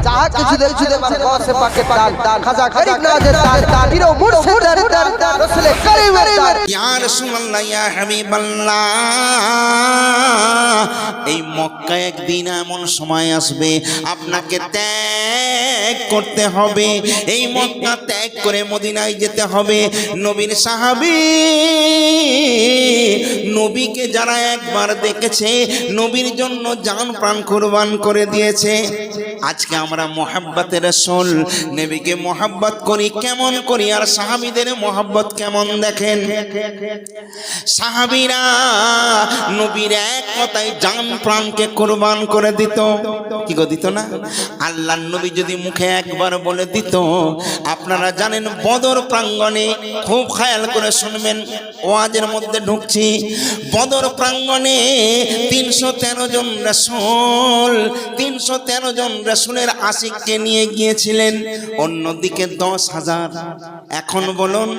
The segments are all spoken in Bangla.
चाह के जुदे जुदे बार गौर से पाके ताल खजा गरीब नवाज ताल पीरो मुर्शिद दर रसूल करीम या রাসূলুল্লাহ ইয়া হাবিবাল্লাহ এই মক্কা একদিন এমন সময় আসবে আপনাকে ত্যাগ করতে হবে এই মক্কা ত্যাগ করে মদিনায় যেতে হবে নবীর সাহাবী নবীকে যারা একবার দেখেছে নবীর জন্য জান প্রাণ কুরবান করে দিয়েছে আজকে আমরা মোহাব্বতের রাসূল নবীকে মোহাব্বত করি কেমন করি আর সাহাবীদের মোহাব্বত কেমন দেখেন সাহাবীরা নবীর এক কথায় জান প্রাণকে কুরবান করে দিত কি গো দিত না আল্লাহর নবী যদি মুখে একবার বলে দিত আপনারা জানেন বদর প্রাঙ্গণে খুব খেয়াল করে শুনবেন ওয়াজের মধ্যে ঢুকছি বদর প্রাঙ্গণে 313 জন রাসূল 313 জন রাসূলের আশিককে নিয়ে গিয়েছিলেন অন্যদিকে 10,000 এখন বলুন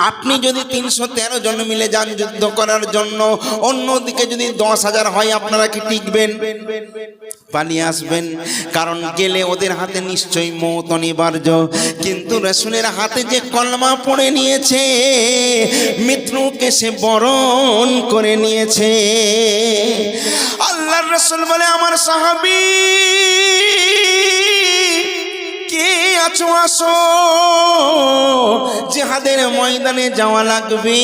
আপনি যদি 313 জন মিলে যান যুদ্ধ করার জন্য অন্যদিকে যদি 10,000 হয় আপনারা কি টিকবেন পালিয়ে আসবেন কারণ গেলে ওদের হাতে নিশ্চয়ই মওত অনিবার্য কিন্তু রাসূলের হাতে যে কলমা পড়ে নিয়েছে মৃত্যুকে সে বরণ করে নিয়েছে আল্লাহর রাসূল বলে আমার সাহাবী কে আছো আসো জিহাদের ময়দানে যাওয়া লাগবে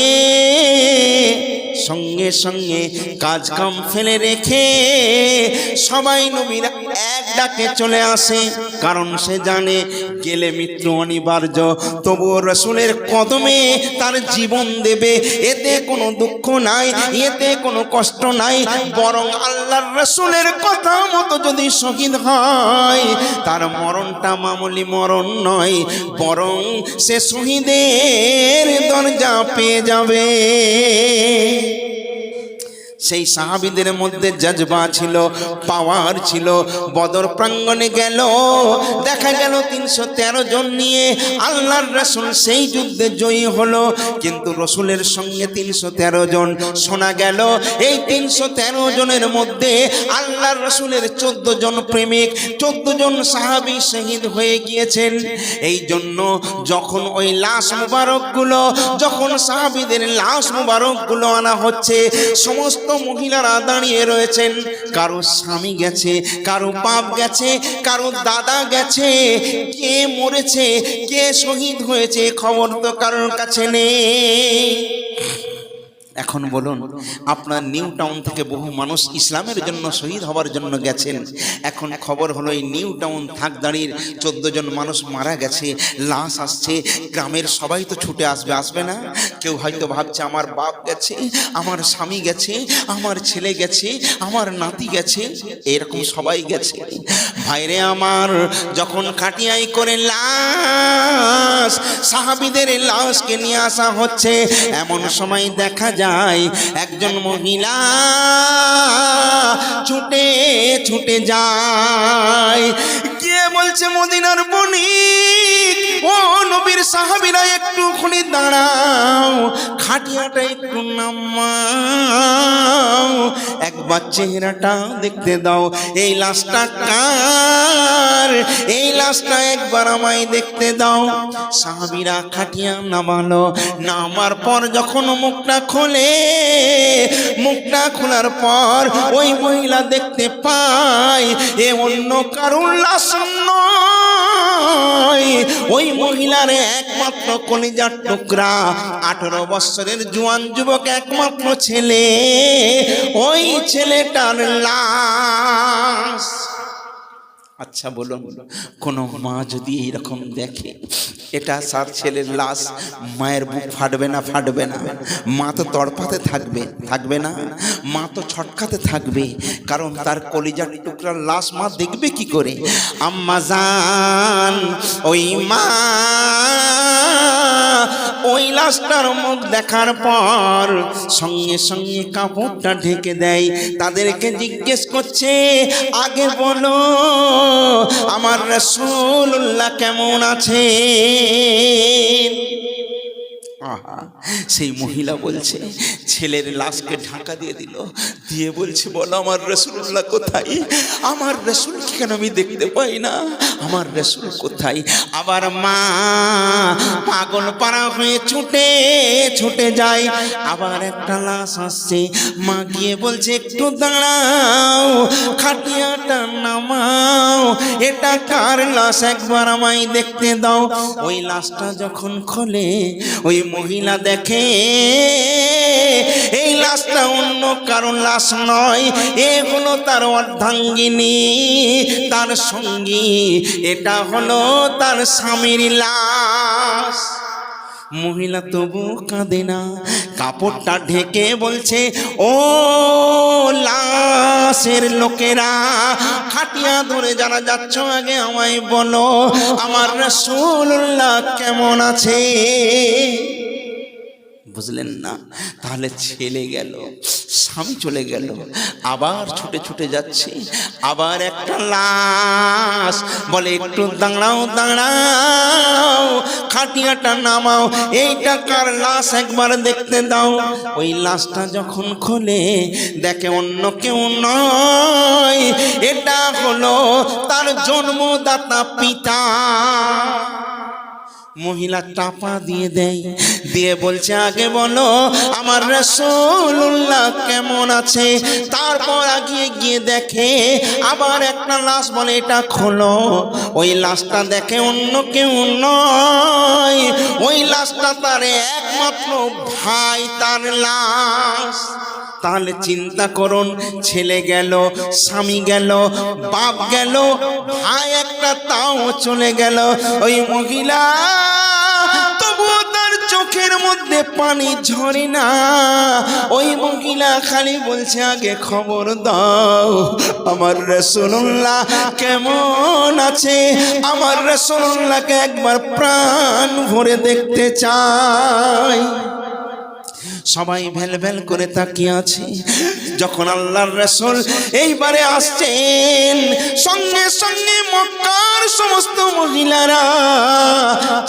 সঙ্গে সঙ্গে কাজ কাম ফেলে রেখে সবাই নবীর এক ডাকে চলে আসে কারণ সে জানে গেলে মৃত্যু অনিবার্য তবুও রাসূলের কদমে তার জীবন দেবে এতে কোনো দুঃখ নাই এতে কোনো কষ্ট নাই বরং আল্লাহর রাসূলের কথা মতো যদি শহীদ হয় তার মরণটা মামুলি মরণ নয় বরং সে শহীদের দরজা পেয়ে যাবে সেই সাহাবীদের মধ্যে জজবা ছিল পাওয়ার ছিল বদর প্রাঙ্গণে গেল দেখা গেল 313 জন নিয়ে আল্লাহর রাসূল সেই যুদ্ধে জয়ী হলো কিন্তু রাসূলের সঙ্গে 313 জন শোনা গেল এই 313 জনের মধ্যে আল্লাহর রাসূলের 14 জন প্রেমিক 14 জন সাহাবী শহীদ হয়ে গিয়েছেন এই জন্য যখন ওই লাশ মুবারকগুলো যখন সাহাবীদের লাশ মুবারকগুলো আনা হচ্ছে সমস্ত মহিলারা দাঁড়িয়ে রয়েছেন কারো স্বামী গেছে কারো বাপ গেছে কারো দাদা গেছে কে মরেছে কে শহীদ হয়েছে খবর তো কারোর কাছে নেই এখন বলুন আপনার নিউ টাউন থেকে বহু মানুষ ইসলামের জন্য শহীদ হওয়ার জন্য গেছেন এখন খবর হলো এই নিউ টাউন থাকদাঁড়ির 14 জন মানুষ মারা গেছে লাশ আসছে গ্রামের সবাই তো ছুটে আসবে আসবে না কেউ হয়তো ভাবছে আমার বাপ গেছে আমার স্বামী গেছে আমার ছেলে গেছে আমার নাতি গেছে এরকম সবাই গেছে ভাইরে আমার যখন কাটিয়াই করে লাশ সাহাবীদের লাশকে নিয়ে আসা হচ্ছে এমন সময় দেখা যায় একজন মহিলা ছুটে ছুটে যায় গিয়ে বলছে মদিনার বণিক ও নবীর সাহাবীরা একটুখানি দাঁড়াও খাটিয়াটা একটু নামাও একবার চেহারাটা দেখতে দাও এই লাশটা কার এই লাশটা একবার আমায় দেখতে দাও সাহাবীরা খাটিয়া নামালো নামার পর যখন মুখটা খোলে মুখটা খোলার পর ওই মহিলা দেখতে পায় এ অন্য কারুর লাশ নয় ওই মহিলার একমাত্র কলিজার টুকরা 18 বছরের জোয়ান যুবক একমাত্র ছেলে ওই ছেলেটার লাশ আচ্ছা বলুন কোন মা যদি এইরকম দেখে এটা সার ছেলের লাশ মায়ের বুক ফাটবে না ফাটবে না মা তো তড়পাতে থাকবে থাকবে না মা তো ছটকাতে থাকবে কারণ তার কলিজার টুকরার লাশ মা দেখবে কি করে আম্মা জান ওই মা ওই লাশটার মুখ দেখার পর সঙ্গে সঙ্গে কাপড়টা ঢেকে দেয় তাদেরকে জিজ্ঞেস করছে আগে বলো আমার রাসূলুল্লাহ কেমন আছে আহা, সেই মহিলা বলছে, ছেলের লাশকে ঢাকা দিয়ে দিল, দিয়ে বলছে, বলো আমার রাসূলুল্লাহ কোথায়? আমার রাসূলকে কেন আমি দেখতে পাই না? আমার রাসূল কোথায়? আবার মা পাগল পাড়া হয়ে ছুটে ছুটে যায়, আবার একটা লাশ আসছে, মা গিয়ে বলছে, একটু দাঁড়াও, খাটিয়াটা নামাও, এটা কার লাশ একবার আমায় দেখতে দাও। ওই লাশটা যখন খোলে, ওই মহিলা দেখে এই লাশটা অন্য কারো লাশ নয়, এ হলো তার অর্ধাঙ্গিনী, তার সঙ্গী, এটা হলো তার স্বামীর লাশ। মহিলা তবু কাঁদে না, কাপড়টা ঢেকে বলছে, ও লাশের লোকেরা, খাটিয়া ধরে যারা যাচ্ছ, আগে আমায় বলো আমার রাসূলুল্লাহ কেমন আছে? বুঝলেন না? তাহলে ছেলে গেল, স্বামী চলে গেল, আবার ছুটে ছুটে যাচ্ছে, আবার একটা লাশ, বলে একটু দাঁড়াও দাঁড়াও, খাটিয়াটা নামাও, এইটা কার লাশ একবার দেখতে দাও। ওই লাশটা যখন খোলে, দেখে অন্য কেউ নয়, এটা হলো তার জন্মদাতা পিতা। মহিলা টাপা দিয়ে দেয়, দিয়ে বলছে, আগে বলো আমার রাসূলুল্লাহ কেমন আছে? তারপর আগিয়ে গিয়ে দেখে আবার একটা লাশ, বলে এটা খোলো। ওই লাশটা দেখে অন্য কেউ নয়, ওই লাশটা তার একমাত্র ভাই, তার লাশ। তাহলে চিন্তা করুন, ছেলে গেল, স্বামী গেল, বাপ গেল, ভাই একটা তাও চলে গেল। ওই মহিলা তবুও তার চোখের মধ্যে পানি ঝরে না। ওই মহিলা খালি বলছে, আগে খবর দাও আমার রাসূলুল্লাহ কেমন আছে, আমার রাসূলুল্লাহকে একবার প্রাণ ভরে দেখতে চাই। সবাই ভেল ভেল করে তাকিয়ে আছে। যখন আল্লাহর রাসূল এইবারে আসছেন, সঙ্গে সঙ্গে মক্কার সমস্ত মহিলারা,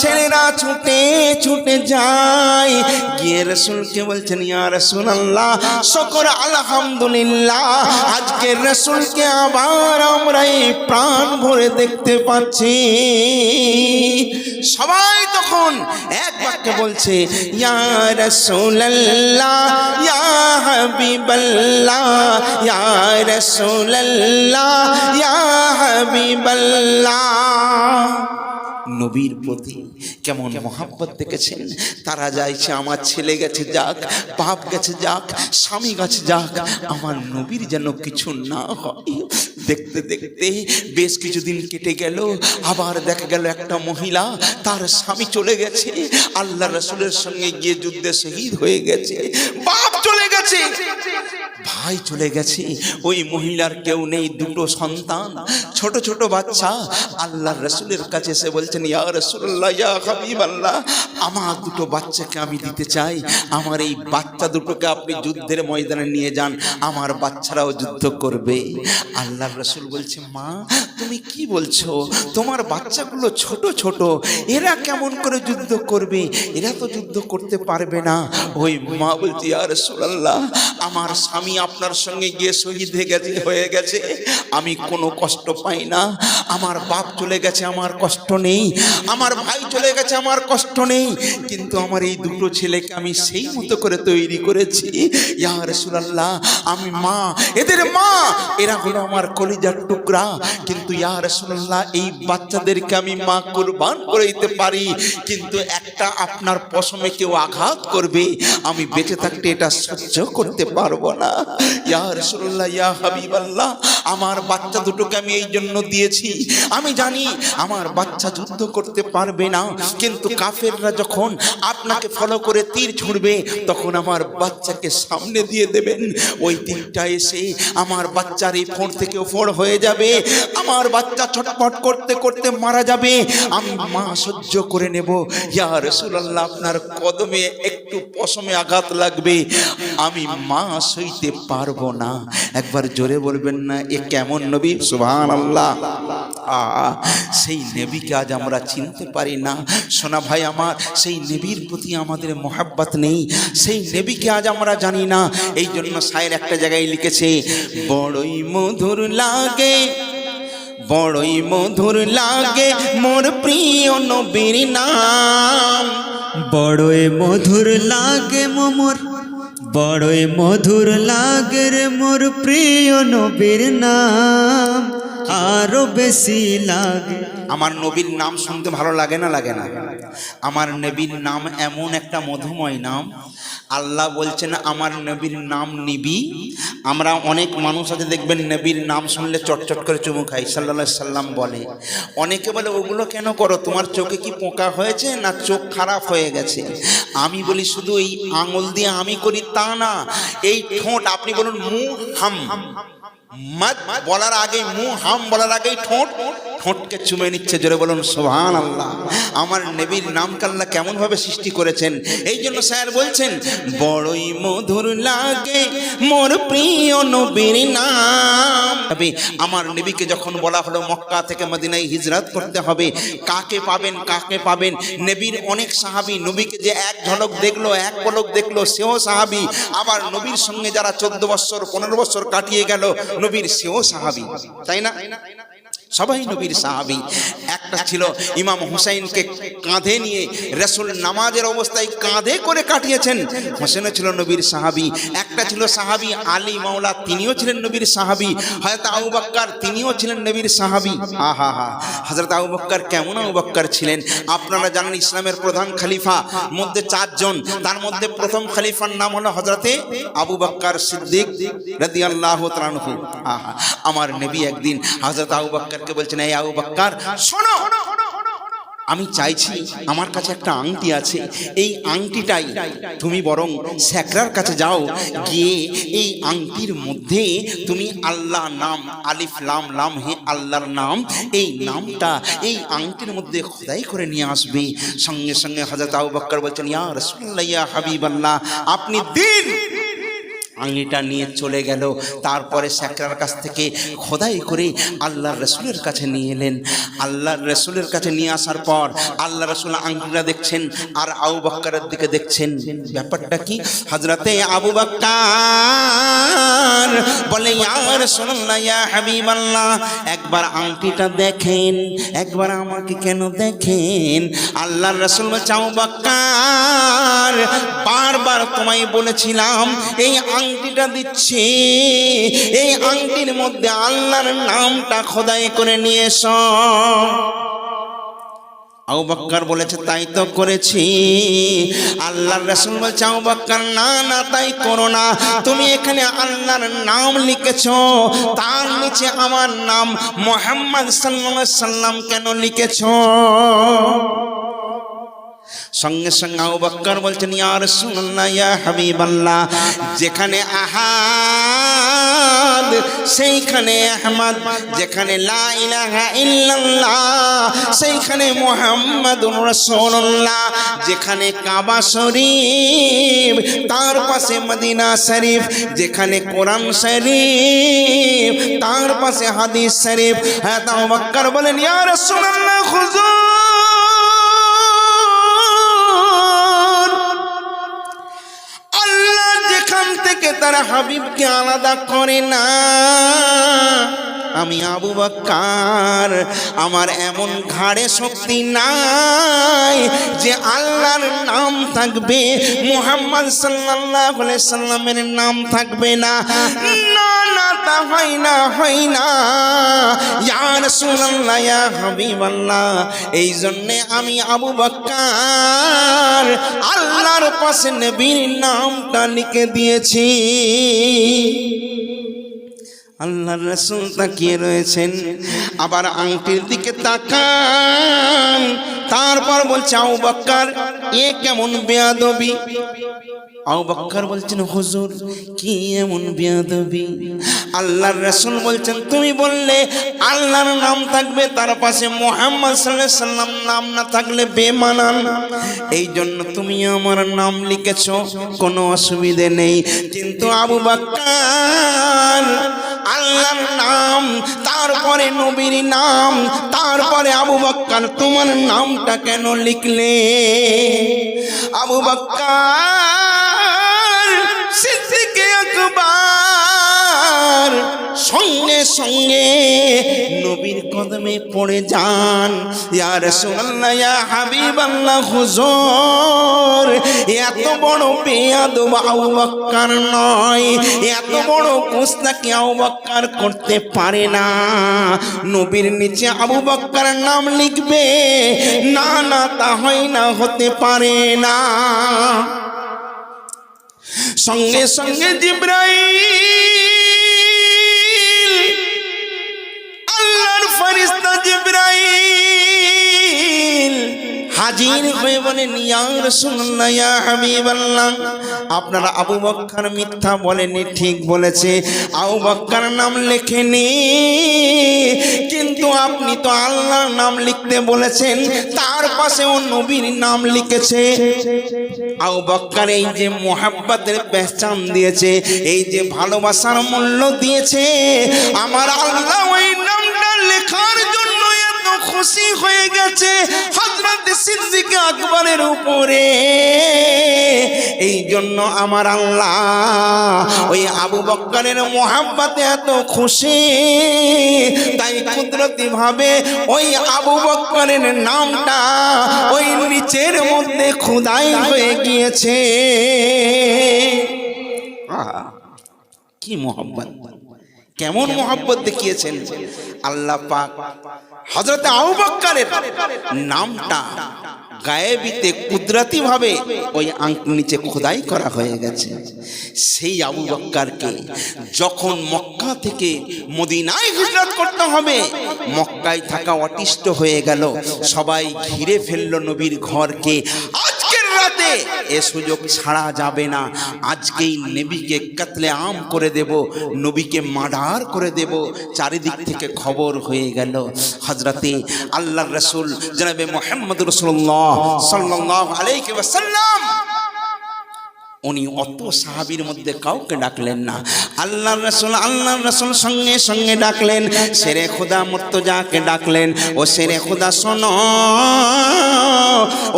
ছেলেরা ছুটে ছুটে যায়, গিয়ে রাসূলকে বলছেন, ইয়া রাসূলুল্লাহ, শুকর আলহামদুলিল্লাহ, আজকে রাসূলকে আবার আমরা এই প্রাণ ভরে দেখতে পাচ্ছি। সবাই তখন এক বাক্যে বলছে, ইয়া রাসূলুল্লাহ, ইয়া হাবিবাল্লাহ, ইয়া রাসূলুল্লাহ, ইয়া হাবিবাল্লাহ। নবীর প্রতি কেমন মহাব্বত দেখেছেন। তারা যাইছে, আমার ছেলে গেছে যাক, বাপ গেছে যাক, স্বামী গেছে যাক, আমার নবীর যেন কিছু না হয়। দেখতে দেখতে বেশ কিছুদিন কেটে গেল, আবার দেখা গেল একটা মহিলা, তার স্বামী চলে গেছে, আল্লাহ রাসূলের সঙ্গে গিয়ে যুদ্ধে শহীদ হয়ে গেছে, বাপ চলে গেছে, ভাই চলে গেছে, ওই মহিলার কেউ নেই, দুটো সন্তান, ছোট ছোট বাচ্চা। আল্লাহর রাসূলের কাছে এসে বলছেন, ইয়া রাসূলুল্লাহ, ইয়া হাবিবাল্লাহ, আমার দুটো বাচ্চাকে আমি দিতে চাই, আমার এই বাচ্চা দুটোকে আপনি যুদ্ধের ময়দানে নিয়ে যান, আমার বাচ্চারাও যুদ্ধ করবে। আল্লাহর রাসূল বলছে, মা তুমি কি বলছো? তোমার বাচ্চাগুলো ছোট ছোট, এরা কেমন করে যুদ্ধ করবে? এরা তো যুদ্ধ করতে পারবে না। ওই মা বলছে, ইয়া রাসূলুল্লাহ, আমার স্বামী আপনার সঙ্গে গিয়ে শহীদ হয়ে গেছে, আমি কোনো কষ্ট পাই না। আমার বাপ চলে গেছে, আমার কষ্ট নেই, আমার ভাই চলে গেছে, আমার কষ্ট নেই, কিন্তু আমার এই দুটো ছেলেকে আমি সেই মতো করে তৈরি করেছি। ইয়া রাসূলুল্লাহ, আমি মা, এদের মা, এরা হলো আমার কলিজার টুকরা, কিন্তু ইয়া রাসূলুল্লাহ, এই বাচ্চাদেরকে আমি মা কুরবান করে দিতে পারি, কিন্তু একটা আপনার পশমে কেউ আঘাত করবে, আমি বেঁচে থাকতে এটা সহ্য করতে পারবো না। ইয়া রাসূলুল্লাহ, ইয়া হাবিবাল্লাহ, আমার বাচ্চা দুটোকে আমি এই জন্য দিয়েছি, আমি জানি আমার বাচ্চা যুদ্ধ করতে পারবে না, কিন্তু কাফেররা যখন আপনাকে ফলো করে তীর ছুড়বে, তখন আমার বাচ্চাকে সামনে দিয়ে দেবেন, ওই তীরটা এসে আমার বাচ্চার এই ফোঁড় থেকে ফোঁড় হয়ে যাবে, আমার বাচ্চা ছটফট করতে করতে মারা যাবে, আমি মা সহ্য করে নেব। ইয়া রাসূলুল্লাহ, আপনার কদমে একটু একটু পশমে আঘাত লাগবে, আমি মা সইতে পারবো না। একবার জোরে বলবেন না, এ কেমন নবী? সুবহানাল্লাহ। সেই নবীকে আজ আমরা চিনতে পারি না। সোনা ভাই আমার, সেই নবীর প্রতি আমাদের মোহাব্বত নেই, সেই নবীকে আজ আমরা জানি না। এই জন্য শায়ের একটা জায়গায় লিখেছে, বড়ই মধুর লাগে, বড়ই মধুর লাগে মোর প্রিয় নবীর নাম। বড়ই মধুর লাগে মোর, বড়ই মধুর লাগে রে মোর প্রিয় নবীর নাম, আরো বেশি লাগে। আমার নবীর নাম শুনতে ভালো লাগে না? লাগে না? আমার নবীর নাম এমন একটা মধুময় নাম, আল্লাহ বলছেন আমার নবীর নাম নিবি। আমরা অনেক মানুষ আছে দেখবেন নবীর নাম শুনলে চটচট করে চুমু খাই, সাল্লাল্লাহু আলাইহি সাল্লাম বলে। অনেকে বলে ওগুলো কেন করো, তোমার চোখে কি পোকা হয়েছে না চোখ খারাপ হয়ে গেছে? আমি বলি শুধু এই আঙুল দিয়ে আমি করি তা না, এই ঠোঁট, আপনি বলুন মু হাম, মত বলার আগে মু হাম বলার আগেই ঠোঁট, ঠোঁটকে চুমে নিচ্ছে। জোরে বলুন সুবহানাল্লাহ। আমার নবীর নামকে আল্লাহ কেমন ভাবে সৃষ্টি করেছেন। এই জন্য স্যার বলছেন, বড়ই মধুর লাগে মোর প্রিয় নবীর নাম। আমার নবীকে যখন বলা হলো মক্কা থেকে মদিনায় হিজরত করতে হবে, কাকে পাবেন, কাকে পাবেন? নবীর অনেক সাহাবী, নবীকে যে এক ঝলক দেখলো, এক পলক দেখলো, সেও সাহাবী। আবার নবীর সঙ্গে যারা 14 বছর 15 বছর কাটিয়ে গেল, নবীর সেও সাহাবী, তাই না? সবাই নবীর সাহাবী। একটা ছিল ইমাম হুসাইনকে কাঁধে নিয়ে রাসূল নামাজের অবস্থায় কাঁধে করে কাটিয়েছেন, হোসেনও ছিল নবীর সাহাবী। একটা ছিল সাহাবী আলী মাওলা, তিনিও ছিলেন নবীর সাহাবী। হযরত আবু বকর, তিনিও ছিলেন নবীর সাহাবী। আহা হা, হযরত আবু বকর কেমন আবু বকর ছিলেন? আপনারা জানেন ইসলামের প্রধান খলিফা মধ্যে 4 জন, তার মধ্যে প্রথম খলিফার নাম হলো হযরতে আবু বকর সিদ্দিক রাদিয়াল্লাহু তাআলা আনহু। আহা, আমার নবী একদিন হযরত আবু বকর কে বলছেন, এই আবু বকর শোনো, আমি চাইছি, আমার কাছে একটা আংটি আছে, এই আংটিটাই তুমি বরং সেকরার কাছে যাও, গিয়ে এই আংটির মধ্যে তুমি আল্লাহ নাম, আলিফ লাম লাম হে আল্লাহর নাম, এই নামটা এই আংটির মধ্যে খোদাই করে নিয়ে আসবে। সঙ্গে সঙ্গে হযরত আবু বকর বলছেন, ইয়া রাসূলুল্লাহ, ইয়া হাবিবাল্লাহ, আপনি দিন। আংটিটা নিয়ে চলে গেল। তারপরে সেকরার কাছ থেকে খোদাই করে আল্লাহর রাসূলের কাছে নিয়ে এলেন। আল্লাহর রাসূলের কাছে নিয়ে আসার পর আল্লাহ রাসূল আংটিটা দেখছেন আর আবু বকরের দিকে দেখছেন। ব্যাপারটা কি? হযরতে আবু বকর বলে, ইয়া রাসূলুল্লাহ, ইয়া হাবিবাল্লাহ, একবার আংটিটা দেখেন, একবার আমাকে কেন দেখেন? আল্লাহর রাসূল বলছে, আবু বকর, বারবার তোমায় বলেছিলাম এই আংটিটা দিচ্ছি, এই আংটির মধ্যে আল্লাহর নামটা খোদাই করে নিয়ে এসো। আবু বকর বলেছে, তাই তো করেছি। আল্লাহর রাসূল বলছে, আবু বকর, না না, তাই করো না, তুমি এখানে আল্লাহর নাম লিখেছো, তার নিচে আমার নাম মুহাম্মদ সাল্লাল্লাহু আলাইহি সাল্লাম কেন লিখেছো? সঙ্গে সঙ্গে আবু বকর বলছেন, ইয়া রাসূলুল্লাহ, ইয়া হাবিবাল্লাহ, যেখানে আহাদ সেইখানে আহমদ, যেখানে লা ইলাহা ইল্লাল্লাহ সেইখানে মুহাম্মাদুর রাসূলুল্লাহ, যেখানে কাবা শরীফ তার পাশে মদিনা শরীফ, যেখানে কোরআন শরীফ তার পাশে হাদিস শরীফ। হ্যাঁ, আবু বকর বলেন, ইয়া রাসূলুল্লাহ, হুজুর, থেকে তার হাবিবকে আলাদা করে না। আমি আবু বকর, আমার এমন ঘাড়ে শক্তি নাই যে আল্লাহর নাম থাকবে, মুহাম্মদ সাল্লাল্লাহু আলাইহি সাল্লামের নাম থাকবে না। না না, তা হয় না, হয় না, ইয়া রাসূলুল্লাহ, ইয়া হাবিবাল্লাহ। এই জন্যে আমি আবু বকর আল্লাহর পাশে নবীর নামটা লিখে দিয়েছি। আল্লাহর রাসূল তাকিয়ে রয়েছেন, আবার আংটির দিকে তাকান, তারপর বলছে, আবু বকর, এ কেমন বেয়াদবি? আবু বকর বলছেন হুজুর কি এমন বেয়াদবি। আল্লাহর রাসূল বলছেন তুমি বললে আল্লাহর নাম থাকবে তার পাশে মুহাম্মদ সাল্লাল্লাহু আলাইহি সাল্লাম নাম না থাকলে বেমানান, এই জন্য তুমি আমার নাম লিখেছো, কোনো অসুবিধে নেই। কিন্তু আবু বকর আল্লাহর নাম, তারপরে নবীর নাম, তারপরে আবু বকর তোমার নামটা কেন লিখলে? আবু বকর সিদ্দিক আকবর সঙ্গে সঙ্গে নবীর কদমে পড়ে যান, ইয়া রাসূলুল্লাহ ইয়া হাবিবাল্লাহ হুজুর এত বড় বেয়াদব আবু বকর নয়, এত বড় গোস্তাকি আবু বকর করতে পারে না। নবীর নিচে আবু বকর নাম লিখবে না, না তা হয় না, হতে পারে না। সঙ্গে সঙ্গে জিবরাইল, আল্লাহর ফেরেশতা জিবরাইল হাজির হয়ে বলেন ইয়া রাসূলুল্লাহ ইয়া হাবিবাল্লাহ আপনারা আবু বকর মিথ্যা বলেনি, ঠিক বলেছে। আবু বকর নাম লেখেনি, কিন্তু আপনি তো আল্লাহর নাম লিখতে বলেছেন, তার পাশে ও নবীর নাম লিখেছে। আবু বকর এই যে মোহাব্বতের পেহচান দিয়েছে, এই যে ভালোবাসার মূল্য দিয়েছে, আমার আল্লাহ ওই নামটা লেখার জন্য এত খুশি হয়ে গেছে হযরত সিদ্দিক আকবরের উপরে। এই জন্য আমার আল্লাহ ওই আবু বকরের মোহাব্বতে এত খুশি, তাই কুদরতি ভাবে ওই আবু বকরের নামটা ওই নিচের মধ্যে খোদাই হয়ে গিয়েছে। কি মোহাব্বত, কেমন মোহাব্বত দেখিয়েছেন আল্লাহ পাক। হযরত আবু বকরের নামটা গায়েবিতে কুদরতি ভাবে ওই আংটির নিচে খোদাই করা হয়ে গেছে। সেই আবু বকরকে যখন মক্কা থেকে মদিনায় হিজরত করতে হবে, মক্কায় থাকা অতিষ্ঠ হয়ে গেল, সবাই ঘিরে ফেললো নবীর ঘরকে। আজকের রাতে এ সুযোগ ছাড়া যাবে না, আজকেই নবীকে কতলে আম করে দেব, নবীকে মার্ডার করে দেব। চারিদিক থেকে খবর হয়ে গেল। হযরতে আল্লাহর রাসূল জনাবে মুহাম্মদ রাসূলুল্লাহ সাল্লাল্লাহু আলাইহি ওয়াসাল্লাম উনি অত সাহাবীর মধ্যে কাউকে ডাকলেন না। আল্লাহর রাসূল সঙ্গে সঙ্গে ডাকলেন, শেরে খোদা মুর্তজাকে ডাকলেন, ও শেরে খোদা শোনো,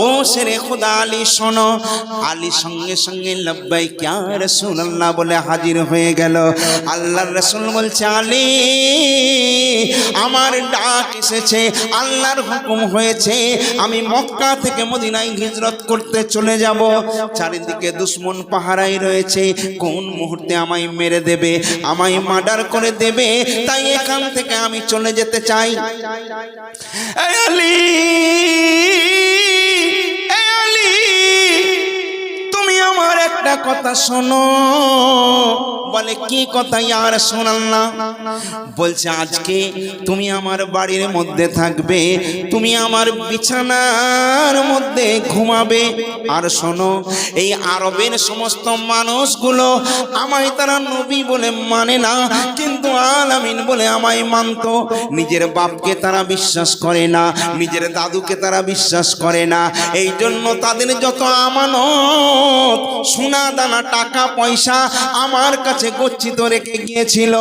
ও শেরে খোদা আলী শোনো। আলী সঙ্গে সঙ্গে লব্বাইক ইয়া রাসূলুল্লাহ বলে হাজির হয়ে গেল। আল্লাহর রাসূল বলছে আলী আমার ডাক এসেছে, আল্লাহর হুকুম হয়েছে, আমি মক্কা থেকে মদিনায় হিজরত করতে চলে যাব। চারিদিকে দুশমন পাহারাই রয়েছে, কোন মুহূর্তে আমায় মেরে দেবে, আমায় মার্ডার করে দেবে, তাই এখান থেকে আমি চলে যেতে চাই। এই আলী, এই আলী, তুমি আমার একটা কথা শোনো। বলে কি কথা ইয়া রাসূলুল্লাহ? বলছে আজকে তুমি আমার বাড়ির মধ্যে থাকবে, তুমি আমার বিছানার মধ্যে ঘুমাবে। আর শোনো, এই আরবের সমস্ত মানুষগুলো আমায় তারা নবী বলে মানে না, কিন্তু আলামিন বলে আমায় মানত। নিজের বাপকে তারা বিশ্বাস করে না, নিজের দাদুকে তারা বিশ্বাস করে না। এই জন্য তাদের যত আমানত, সোনা দানা, টাকা পয়সা আমার কাছে গচ্ছিত রেখে গিয়েছিল।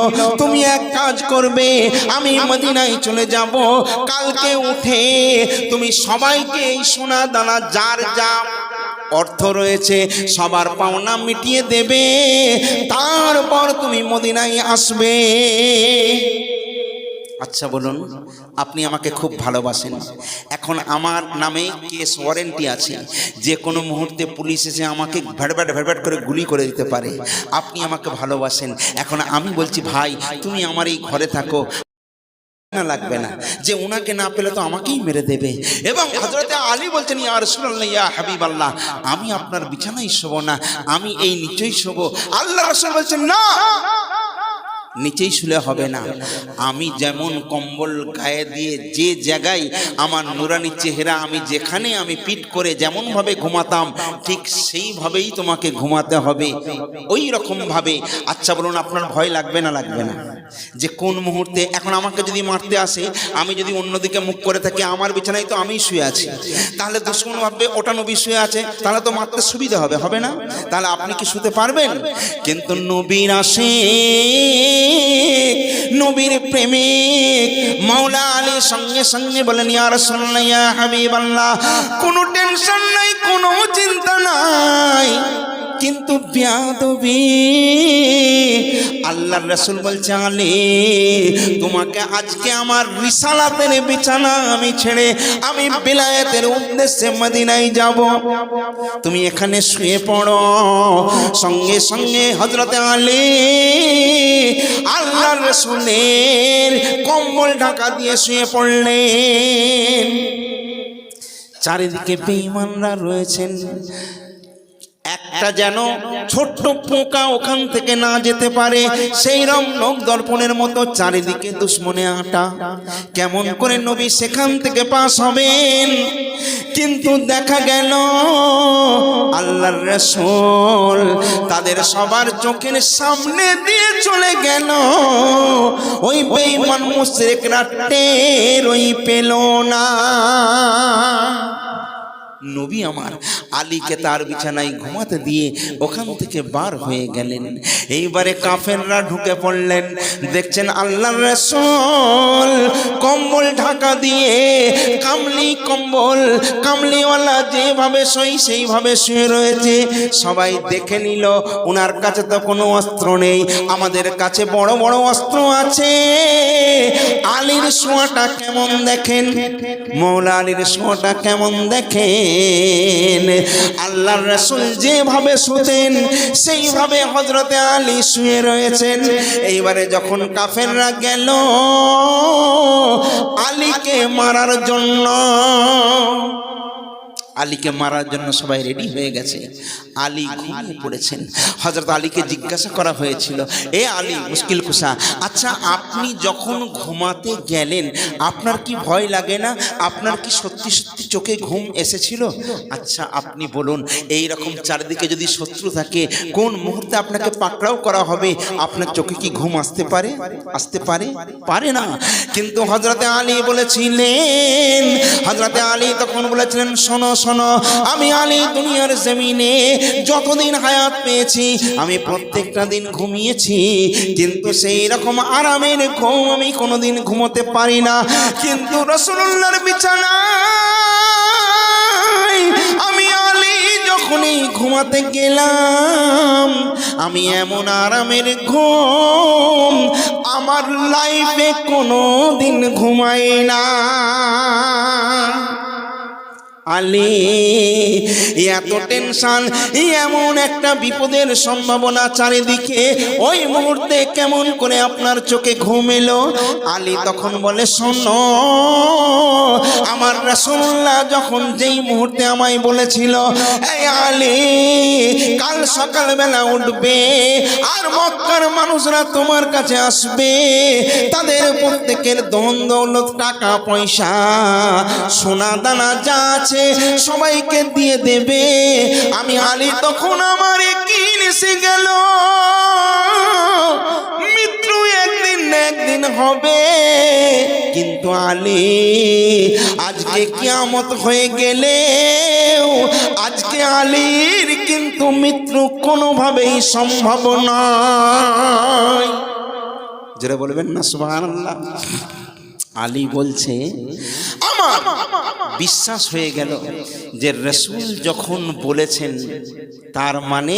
তুমি এক কাজ করবে, আমি মদিনায় চলে যাব, কালকে উঠে তুমি সবাইকে এই সোনা দানা যার যা অর্থ রয়েছে সবার পাওনা মিটিয়ে দেবে, তারপর তুমি মদিনায় আসবে। আচ্ছা বলুন, আপনি আমাকে খুব ভালোবাসেন, এখন আমার নামে কেস ওয়ারেন্টি আছে, যে কোনো মুহূর্তে পুলিশ এসে আমাকে ভ্যাট করে গুলি করে দিতে পারে। আপনি আমাকে ভালোবাসেন, এখন আমি বলছি ভাই তুমি আমার এই ঘরে থাকো, লাগবে না যে উনাকে না পেলে তো আমাকেই মেরে দেবে। এবং হযরতে আলী বলছেন ইয়া রাসূলুল্লাহ ইয়া হাবিবাল্লাহ আমি আপনার বিছানায় শোবো না, আমি এই নিচেই শোবো। আল্লাহ রাসূল বলছেন না, নিচেই শুলে হবে না। আমি যেমন কম্বল গায়ে দিয়ে যে জায়গায় আমার নুরানি চেহারা, আমি যেখানে আমি পিঠ করে যেমনভাবে ঘুমাতাম ঠিক সেইভাবেই তোমাকে ঘুমাতে হবে, ওই রকম ভাবে। আচ্ছা বলুন, আপনার ভয় লাগবে না লাগবে না? যে কোন মুহূর্তে এখন আমাকে যদি মারতে আসে, আমি যদি অন্যদিকে মুখ করে থাকি, আমার বিছানায় তো আমি শুয়ে আছি, তাহলে দুশ্মন ভাববে ওটা নবী শুয়ে আছে, তাহলে তো মারতে সুবিধা হবে, হবে না? তাহলে আপনি কি শুতে পারবেন? কিন্তু নবীর আসে, নবীর প্রেমিক মাওলা আলী সঙ্গে সঙ্গে বলেন, ইয়া রাসূলুল্লাহ, ইয়া হাবিবাল্লাহ, কোনো টেনশন নাই, কোনো চিন্তা নাই। কিন্তু বেয়াদবি, আল্লাহর রাসূল বলছে, আলী তোমাকে আজকে আমার রিসালাতের বিছানা আমি ছেড়ে আমি বিলায়াতের উদ্দেশ্যে মদিনায় যাব, তুমি এখানে শুয়ে পড়ো। সঙ্গে সঙ্গে হযরতে আলী আল্লাহর রাসূলের কম্বল ঢাকা দিয়ে শুয়ে পড়লেন। চারিদিকে বেঈমানরা রয়েছেন, একটা যেন ছোট্ট পোকা ওখান থেকে না যেতে পারে সেই রকম নখ দর্পণের মতো চারিদিকে দুশ্মনে আটা। কেমন করে নবী সেখান থেকে পাস হবেন? কিন্তু দেখা গেল আল্লাহর রাসূল তাদের সবার চোখের সামনে দিয়ে চলে গেল। ওই বেঈমান মুশরিকরা টেরই পেল না। নবী আমার আলীকে তার বিছানায় ঘুমাতে দিয়ে ওখান থেকে বার হয়ে গেলেন। এইবারে কাফেররা ঢুকে পড়লেন, দেখছেন আল্লাহর রাসূল কম্বল ঢাকা দিয়ে, কামলি কম্বল, কামলিওয়ালা যেভাবে সেইভাবে শুয়ে রয়েছে। সবাই দেখে নিল ওনার কাছে তো কোনো অস্ত্র নেই, আমাদের কাছে বড় বড় অস্ত্র আছে। আলীর শোয়াটা কেমন দেখেন, মওলা আলীর শোয়াটা কেমন দেখেন। আল্লাহর রাসূল যেভাবে শুতেন সেইভাবে হযরতে আলী শুয়ে রয়েছেন। এইবারে যখন কাফেররা গেল আলীকে মারার জন্য, আলীকে মারার জন্য সবাই রেডি হয়ে গেছে। আলী ঘুমিয়ে পড়েছেন। হযরত আলীকে জিজ্ঞাসা করা হয়েছিল, এ আলী মুশকিল কুশা, আচ্ছা আপনি যখন ঘুমাতে গেলেন আপনার কি ভয় লাগে না? আপনার কি সত্যি সত্যি চোখে ঘুম এসেছিল? আচ্ছা আপনি বলুন, এই রকম চারিদিকে যদি শত্রু থাকে, কোন মুহূর্তে আপনাকে পাকড়াও করা হবে, আপনার চোখে কি ঘুম আসতে পারে? আসতে পারে? পারে না। কিন্তু হযরতে আলী বলেছিলেন, হযরতে আলী তখন বলেছিলেন, শোনো শোনো, আমি আলী দুনিয়ার জমিনে যতদিন হায়াত পেয়েছি আমি প্রত্যেকটা দিন ঘুমিয়েছি, কিন্তু সেই রকম আরামের ঘুম আমি কোনোদিন ঘুমোতে পারি না। কিন্তু রাসূলুল্লাহর বিছানায় আমি আলী যখনই ঘুমাতে গেলাম, আমি এমন আরামের ঘুম আমার লাইফে কোনোদিন ঘুমাই না। আলী এত টেনশন, এমন একটা বিপদের সম্ভাবনা চারিদিকে, ওই মুহূর্তে কেমন করে আপনার চোখে ঘুম এলো? আলী তখন বলে, শোনো, আমার রাসূলুল্লাহ যখন যেই মুহূর্তে আমায় বলেছিল, এই আলী কাল সকালবেলা উঠবে আর মক্কার মানুষরা তোমার কাছে আসবে, তাদের প্রত্যেকের ধন দৌলত, টাকা পয়সা, সোনা দানা যা আছে সবাইকে দিয়ে দেবে। আমি আলী তখন আমার কি এসে গেল, মৃত্যু একদিন না একদিন হবে। কিন্তু আলী আজকে কিয়ামত হয়ে গেলে আজকে আলীর কিন্তু মৃত্যু কোনোভাবেই সম্ভব নয়। যারা বলবেন না সুবহানাল্লাহ। আলী বলছে, আমার বিশ্বাস হয়ে গেল যে রাসূল যখন বলেছেন তার মানে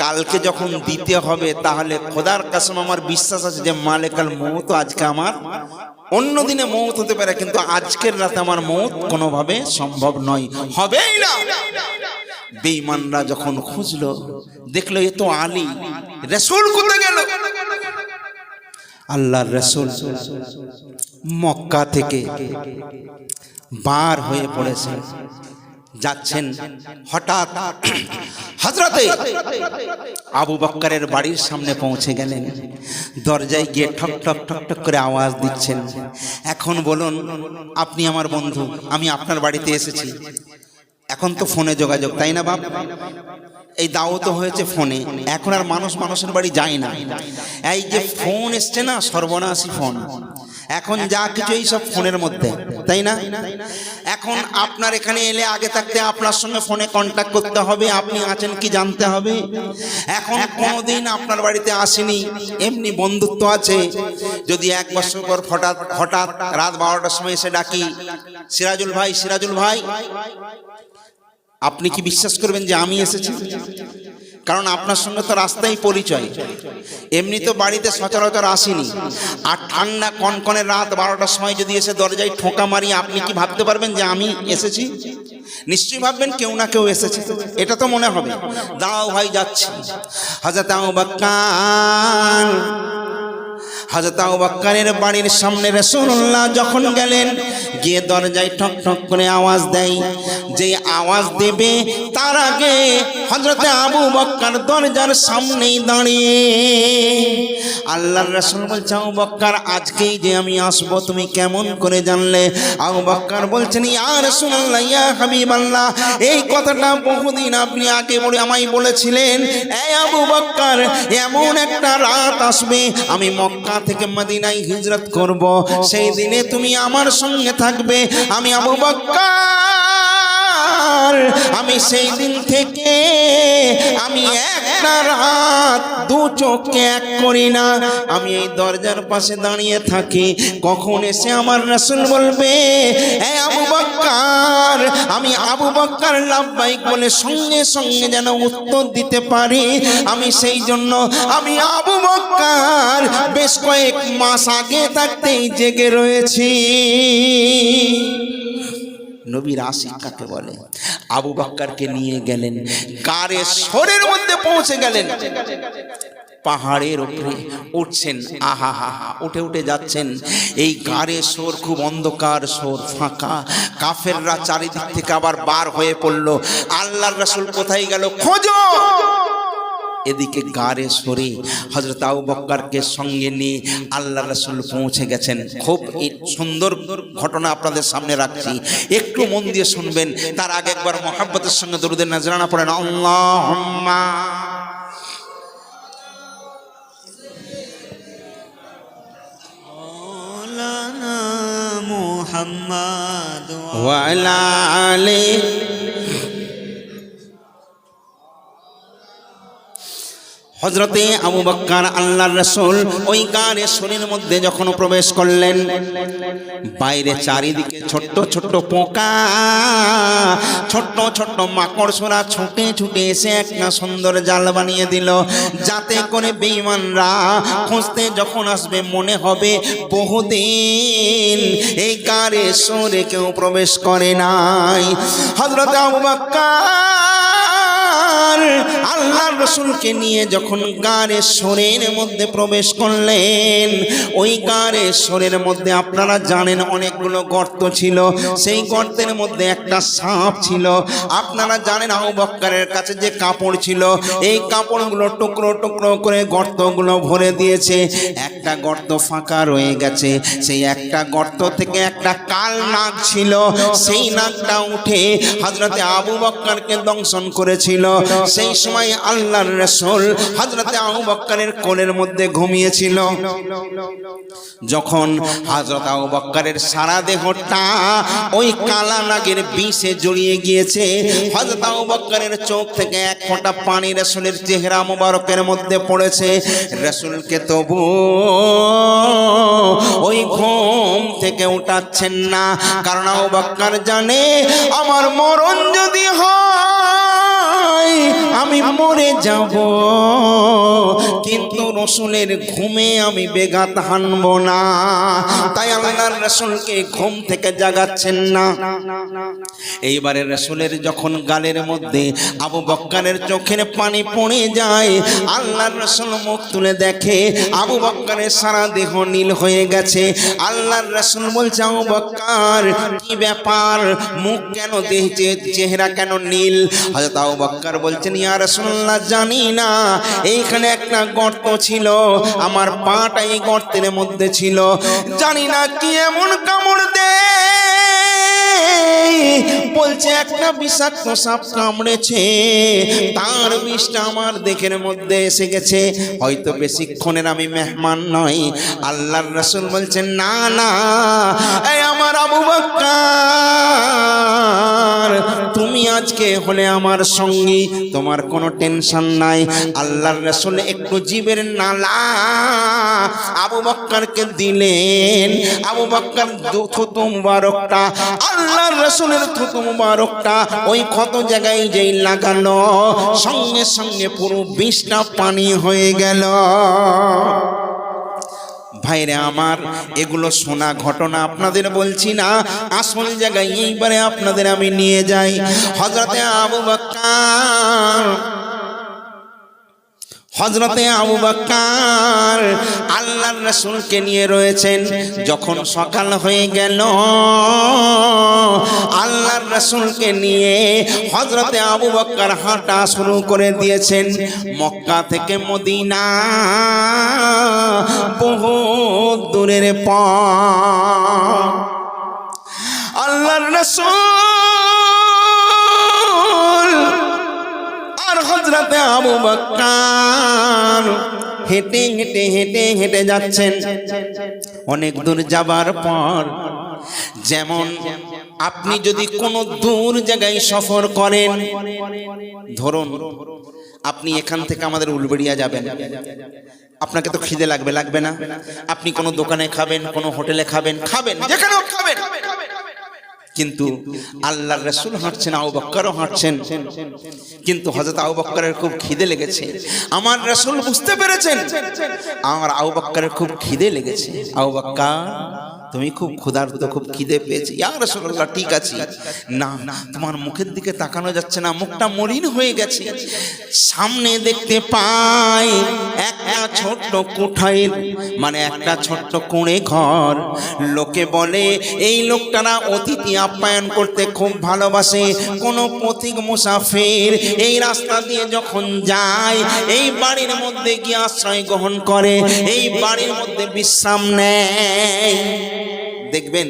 কালকে যখন দিতে হবে, তাহলে খোদার কসম আমার বিশ্বাস আছে যে মালিকাল মউত আজকে আমার, অন্য দিনে মউত হতে পারে কিন্তু আজকের রাতে আমার মউত কোনোভাবে সম্ভব নয়, হবেই না। বেঈমানরা যখন খুঁজলো দেখলো এ তো আলী, রাসূল কোথায় গেল? আল্লাহর রাসূল মক্কা থেকে বার হয়ে পড়েছে। যাচ্ছেন, হঠাৎ হযরতে আবু বকরের বাড়ির সামনে পৌঁছে গেলেন। দরজায় গিয়ে ঠক ঠক ঠক ঠক করে আওয়াজ দিচ্ছেন। এখন বলুন, আপনি আমার বন্ধু, আমি আপনার বাড়িতে এসেছি। এখন তো ফোনে যোগাযোগ, তাই না বাপ? এই দাওয়াত হয়েছে ফোনে, এখন আর মানুষ মানুষের বাড়ি যায় না। এই যে ফোন এসছে না, সর্বনাশী ফোন, এখন যা কিছু এই সব ফোনের মধ্যে, তাই না? এখন আপনার এখানে এলে আগে থাকতে আপনার সঙ্গে ফোনে কন্ট্যাক্ট করতে হবে, আপনি আছেন কি জানতে হবে। এখন কোনোদিন আপনার বাড়িতে আসেনি, এমনি বন্ধুত্ব আছে। যদি এক বছর পর হঠাৎ রাত 12টার সময় এসে ডাকি, সিরাজুল ভাই, সিরাজুল ভাই, আপনি কি বিশ্বাস করবেন যে আমি এসেছি? কারণ আপনার সঙ্গে তো রাস্তায় পরিচয়, এমনি তো বাড়িতে সচরাচর আসিনি। আর ঠান্ডা কনকনে রাত 12টার সময় যদি এসে দরজায় ঠোকা মারি, আপনি কি ভাবতে পারবেন যে আমি এসেছি? নিশ্চয়ই ভাববেন কেউ না কেউ এসেছে, এটা তো মনে হবে। দাঁড়াও ভাই, যাচ্ছি। হযরত আবু বকর, হযরত আবু বকরের বাড়ির সামনে রাসূলুল্লাহ যখন গেলেন, গিয়ে দরজায় ঠক ঠক করে আওয়াজ দেয়। যে আওয়াজ দেবে তার আগে হযরত আবু বকর দরজার সামনেই দাঁড়িয়ে। আল্লাহর রাসূল বলছে, আবু বকর, আজকেই যে আমি আসবো তুমি কেমন করে জানলে? আবু বকর বলছেন, ইয়া রাসূলুল্লাহ, ইয়া হাবিবাল্লাহ, এই কথাটা বহুদিন আপনি আগে আমায় বলেছিলেন। এই আবু বকর, এমন একটা রাত আসবে, আমি মক্কা থেকে মদিনায় হিজরত করব, সেই দিনে তুমি আমার সঙ্গে থাকবে। আমি আবু বকর, আমি সেই দিন থেকে আমি একটা রাত দু চোখকে এক করি না, আমি এই দরজার পাশে দাঁড়িয়ে থাকি। কখন এসে আমার রাসূল বলবে, এই আবু বকর, আমি আবু বকর লাব্বাইক বলে সঙ্গে সঙ্গে যেন উত্তর দিতে পারি, আমি সেই জন্য আমি আবু বকর বেশ কয়েক মাস আগে থাকতেই জেগে রয়েছি। নবীর আশিক কাকে বলে? আবু বকরকে নিয়ে গেলেন, গারে সরের মধ্যে পৌঁছে গেলেন। পাহাড়ের উপরে উঠছেন, আহা হা হা, উঠে উঠে যাচ্ছেন। এই গারে সোর খুব অন্ধকার, সোর ফাঁকা, কাফেররা চারিদিক থেকে আবার বার হয়ে পড়ল। আল্লাহর রাসূল কোথায় গেল খোঁজো। এদিকে গারে সরে হযরত আবু বকরকে সঙ্গে নিয়ে আল্লাহর রাসূল পৌঁছে গেছেন। খুব সুন্দর ঘটনা আপনাদের সামনে রাখছি, একটু মন দিয়ে শুনবেন। তার আগে একবার মহব্বতের সঙ্গে দরুদের নজরানা পড়েন, আল্লাহুম্মা মাওলানা মুহাম্মদ ওয়া আলা আলি। হযরতে আবু বকর আল্লাহর রাসূল ওই গারে শরীরের মধ্যে যখন প্রবেশ করলেন, বাইরে চারিদিকে ছোট্ট ছোট্ট পোকা, ছোট্ট ছোট্ট মাকড়সারা ছুটে ছুটে এসে একটা সুন্দর জাল বানিয়ে দিল, যাতে করে বেঈমানরা খুঁজতে যখন আসবে মনে হবে বহুদিন এই গারে শরীরে কেউ প্রবেশ করে নাই। হযরতে আবু বকর আল্লাহর রাসূলকে নিয়ে যখন গারে শরীরের মধ্যে প্রবেশ করলেন, ওই গারে শরীরের মধ্যে আপনারা জানেন অনেকগুলো গর্ত ছিল, সেই গর্তের মধ্যে একটা সাপ ছিল। আপনারা জানেন আবু বকরের কাছে যে কাপড় ছিল, এই কাপড়গুলো টুকরো টুকরো করে গর্তগুলো ভরে দিয়েছে। একটা গর্ত ফাঁকা রয়ে গেছে, সেই একটা গর্ত থেকে একটা কাল নাগ ছিল, সেই নাগটা উঠে হযরতে আবু বকরকে দংশন করেছিল। সেই সময় আল্লাহর রাসূল হযরতে আবু বকরের কোলের মধ্যে ঘুমিয়েছিল। যখন হযরত আবু বকরের সারা দেহটা ওই কালা নাগের বিষে জড়িয়ে গিয়েছে, হযরত আবু বকরের চোখ থেকে এক ফোঁটা পানি রাসূলের চেহারা মোবারকের মধ্যে পড়েছে। রাসূলকে তবু ওই ঘুম থেকে উঠাচ্ছেন না, কারণ আবু বকর জানে আমার মরণ যদি হয় নয় আমি মরে যাব, কিন্তু রসুলের ঘুমে আমি বেঘাত হানব না। তাই আল্লাহর রাসূলকে ঘুম থেকে জাগাচ্ছেন না। এইবারে রাসূলের যখন গালের মধ্যে আবু বক্করের চোখের পানি পড়ে যায়, আল্লাহর রাসূল মুখ তুলে দেখে আবু বক্করের সারা দেহ নীল হয়ে গেছে। আল্লাহর রাসূল বলছে, আবু বক্কর কি ব্যাপার, মুখ কেন দেখছে, চেহারা কেন নীল? হযরত আবু বক্কর বলছেন, ইয়া রাসূলুল্লাহ জানি না, এইখানে একটা গর্ত ছিল, আমার পাটা এই গর্তের মধ্যে ছিল, জানি না কি এমন কামড় বলছে একটা বিষাক্ত সাপ কামড়েছে, তার বিষটা আমার দেহের মধ্যে এসে গেছে, হয়তো বেশিক্ষণের আমি মেহমান নই। আল্লাহর রাসূল বলছেন, না না, এই আমার আবু বক্কর, তুমি আজকে হলে আমার সঙ্গী, তোমার কোনো টেনশন নাই। আল্লাহর রাসূল একটু জীবের নালা আবু বক্করকে দিলেন। আবু বক্কর থুতু মুবারকটা, আল্লাহর রাসূলের থুতু মুবারকটা ওই ক্ষত জায়গায় যেই লাগালো, সঙ্গে সঙ্গে পুরো বিষটা পানি হয়ে গেল। ভাইরে আমার, এগুলো শোনা ঘটনা আপনাদের বলছি না, আসল জায়গায় এইবারে আপনাদের আমি নিয়ে যাই। হযরতে আবু বক্কর আল্লাহর রাসূলকে নিয়ে রয়েছেন। যখন সকাল হয়ে গেল, আল্লাহর রাসূলকে নিয়ে হযরতে আবু বক্কর হাঁটা শুরু করে দিয়েছেন। মক্কা থেকে মদিনা বহু দূরের পথ। আল্লাহর রাসূল আর হযরতে আবু বক্কর হেঁটে হেঁটে হেঁটে হেঁটে যাচ্ছেন। অনেক দূর যাবার পর, যেমন আপনি যদি কোনো দূর জায়গায় সফর করেন, ধরুন আপনি এখান থেকে আমাদের উলবেড়িয়া যাবেন, আপনাকে তো খিদে লাগবে না? আপনি কোনো দোকানে খাবেন, কোনো হোটেলে খাবেন, যেখানেও খাবেন, কিন্তু আল্লাহর রাসূল হাঁটছেন, আবু বক্করও হাঁটছেন, কিন্তু হযরত আবু বক্করের খুব খিদে লেগেছে। আমার রাসূল বুঝতে পেরেছেন আমার আবু বক্করের খুব খিদে লেগেছে। আবু বক্কর, তুমি খুব ক্ষুধার্ত, খুব খিদে পেয়েছে। ইয়া রাসূলুল্লাহ, ঠিক আছে, না তোমার মুখের দিকে তাকানো যাচ্ছে না, মুখটা মলিন হয়ে গেছে। সামনে দেখতে পাই একটা ছোট্ট কোঠায়, মানে একটা ছোট্ট কোণে ঘর। লোকে বলে এই লোকটারা অতিথি আপ্যায়ন করতে খুব ভালোবাসে। কোনো পথিক মুসাফির এই রাস্তা দিয়ে যখন যায়, এই বাড়ির মধ্যে গিয়ে আশ্রয় গ্রহণ করে, এই বাড়ির মধ্যে বিশ্রাম নেয়। দেখবেন,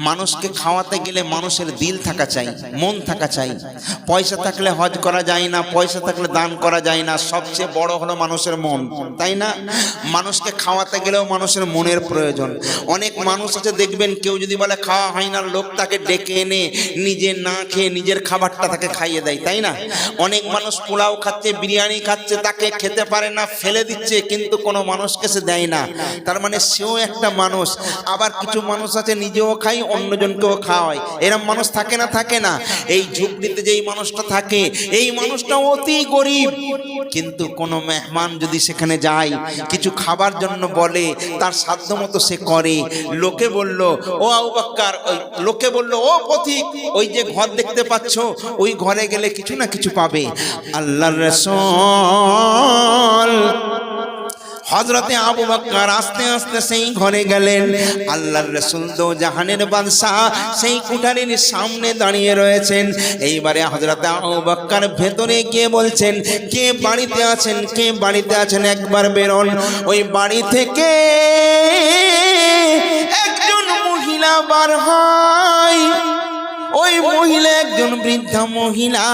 মানুষকে খাওয়াতে গেলে মানুষের দিল থাকা চাই, মন থাকা চাই। পয়সা থাকলে হজ করা যায় না, পয়সা থাকলে দান করা যায় না, সবচেয়ে বড় হলো মানুষের মন, তাই না? মানুষকে খাওয়াতে গেলেও মানুষের মনের প্রয়োজন। অনেক মানুষ আছে দেখবেন, কেউ যদি বলে খাওয়া হয় না, লোক তাকে ডেকে এনে নিজে না খেয়ে নিজের খাবারটা তাকে খাইয়ে দেয়, তাই না? অনেক মানুষ পোলাও খাচ্ছে, বিরিয়ানি খাচ্ছে, তাকে খেতে পারে না, ফেলে দিচ্ছে, কিন্তু কোনো মানুষকে সে দেয় না, তার মানে সেও একটা মানুষ। আবার কিছু মানুষ আছে নিজেও খায়, অন্যজনকেও খাওয়ায়, এরকম মানুষ থাকে না? থাকে না? এই ঝুপড়িতে যেই মানুষটা থাকে, এই মানুষটা অতি গরিব, কিন্তু কোনো মেহমান যদি সেখানে যায়, কিছু খাবার জন্য বলে, তার সাধ্য মতো সে করে। লোকে বলল, ও আবু বক্কর, লোকে বলল, ও পথিক, ওই যে ঘর দেখতে পাচ্ছ, ওই ঘরে গেলে কিছু না কিছু পাবে। আল্লাহর রাসূল হযরতে আবু বক্কর আস্তে আস্তে সেই ঘরে গেলেন। আল্লাহর রাসূল দো জাহানের বাদশা সেই কুঠারির সামনে দাঁড়িয়ে রয়েছেন। এইবারে হযরতে আবু বক্কর ভেতরে গিয়ে বলছেন, কে বাড়িতে আছেন, কে বাড়িতে আছেন, একবার বেরোন। ওই বাড়ি থেকে একজন মহিলা বার হয়। ওই মহিলা একজন বৃদ্ধা মহিলা।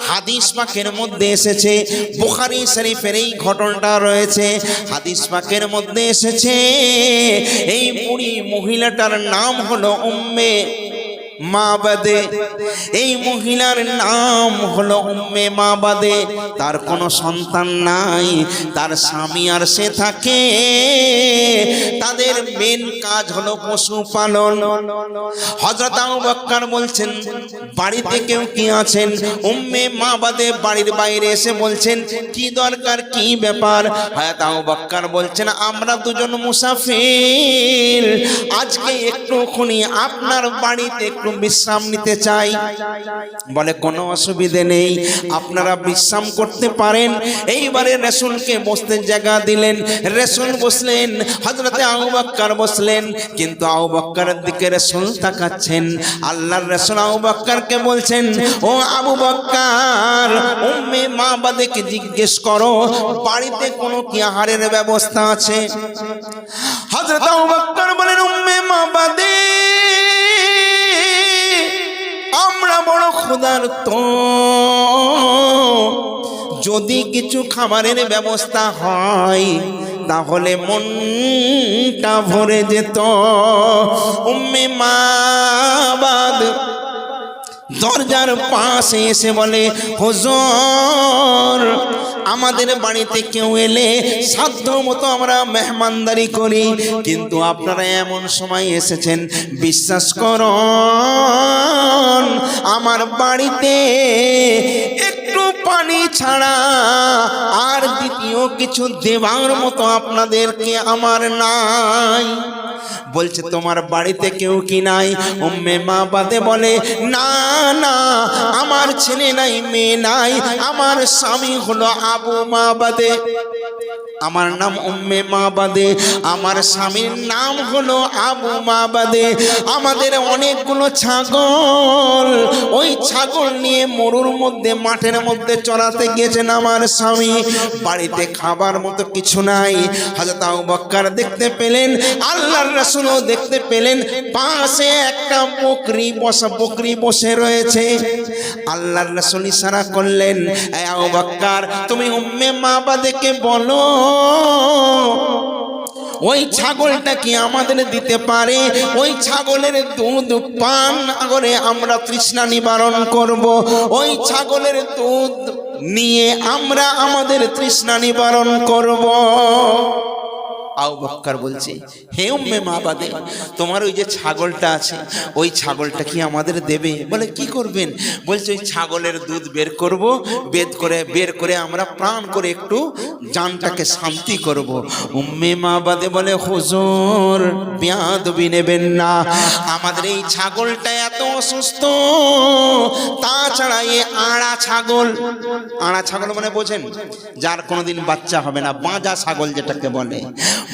হাদিস পাকের মধ্যে এসেছে, বুখারী শরীফের এই ঘটনাটা রয়েছে। হাদিস পাকের মধ্যে এসেছে, এই বুড়ি মহিলাটার নাম হলো মাবাদে। এই মহিলার নাম হলো উম্মে মাবাদে। তার কোনো সন্তান নাই, তার স্বামী আর সে থাকে। তাদের মেন কাজ হলো পশুপালন। হযরত আবু বকর বলছেন, বাড়িতে কেউ কি আছেন? উম্মে মাবাদে বাড়ির বাইরে এসে বলছেন, কি দরকার, কি ব্যাপার? হযরত আবু বকর বলছেন, আমরা দুজন মুসাফির, আজকে একটুখানি আপনার বাড়িতে একটু বিশ্রাম নিতে চাই। বলে কোনো অসুবিধে নেই, আপনারা বিশ্রাম করতে পারেন। এইবারে রাসূলকে বসতে জায়গা দিলেন, রাসূল বসলেন, হযরতে আবু বকর বসলেন। কিন্তু আবু বকরের দিকে রাসূল তাকাচ্ছেন। আল্লাহর রাসূল আবু বকরকে বলছেন, ও আবু বকর, উম্মে মাবাদেকে জিজ্ঞেস করো বাড়িতে কোনো কি আহারের ব্যবস্থা আছে। হযরত আবু বকর বলেন, উম্মে মাবাদে, আমরা বড় ক্ষুধার্ত, যদি কিছু খাবারের ব্যবস্থা হয় তাহলে মনটা ভরে যেত। উম্মে মাবাদ দরজার পাশে এসে বলে, হুজুর, আমাদের বাড়িতে কেউ এলে সাধ্য মতো আমরা মেহমানদারি করি, কিন্তু আপনারা এমন সময় এসেছেন, বিশ্বাস করুন আমার বাড়িতে একটু পানি ছাড়া আর দ্বিতীয় কিছু দেওয়ার মতো আপনাদেরকে আমার নাই। বলছে, তোমার বাড়িতে কেউ কি নাই? উম্মে মাবাদে বলে, না না, আমার ছেলে নাই, মেয়ে নাই, আমার স্বামী হলো আবু মাবাদে, আমার নাম উম্মে মাবাদে, আমার স্বামীর নাম হলো আবু মাবাদে। আমাদের অনেকগুলো ছাগল, ওই ছাগল নিয়ে মরুর মধ্যে, মাঠের মধ্যে চড়াতে গিয়েছেন আমার স্বামী, বাড়িতে খাবার মতো কিছু নাই। হযরত আবু বকর দেখতে পেলেন, আল্লাহর রাসূলও দেখতে পেলেন, পাশে একটা বকরি বসে রয়েছে। আল্লাহর রাসূল ইশারা করলেন, এ আবু বকর, তুমি উম্মে মাবাদেকে বলো ওই ছাগলটা কি আমাদের দিতে পারে? ওই ছাগলের দুধ পান করে আমরা তৃষ্ণা নিবারণ করব। ওই ছাগলের দুধ নিয়ে আমরা আমাদের তৃষ্ণা নিবারণ করব। আবু বকর বলছে, হে উম্মে মাবাদে, তোমার ওই যে ছাগলটা আছে, ওই ছাগলটা কি আমাদের দেবে? বলে, কি করবেন? বলছে, ওই ছাগলের দুধ বের করব, বের করে আমরা প্রাণ করে একটু জানটাকে শান্তি করব। উম্মে মাবাদে বলে, হুজুর, বেয়াদবি নেবেন না, আমাদের এই ছাগলটা এত অসুস্থ, তাছাড়া এই আড়া ছাগল মানে বোঝেন, যার কোনোদিন বাচ্চা হবে না, বাঁজা ছাগল যেটাকে বলে।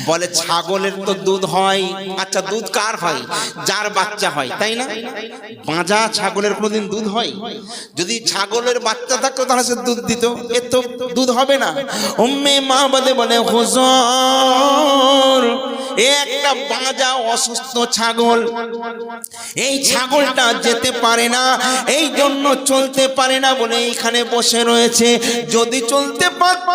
বলে, ছাগলের তো দুধ হয়, আচ্ছা দুধ কার হয়? যার বাচ্চা হয়, তাই না? বাঁজা ছাগলের কোনোদিন দুধ হয়? যদি ছাগলের বাচ্চা থাকতো তাহলে সে দুধ দিত, এর তো দুধ হবে না। উম্মে মাবাদে বলে, হুজুর, একটা বাঁজা অসুস্থ ছাগল, এই ছাগলটা যেতে পারে না, এই জন্য চলতে পারে না বলে এইখানে বসে রয়েছে। যদি চলতে পারত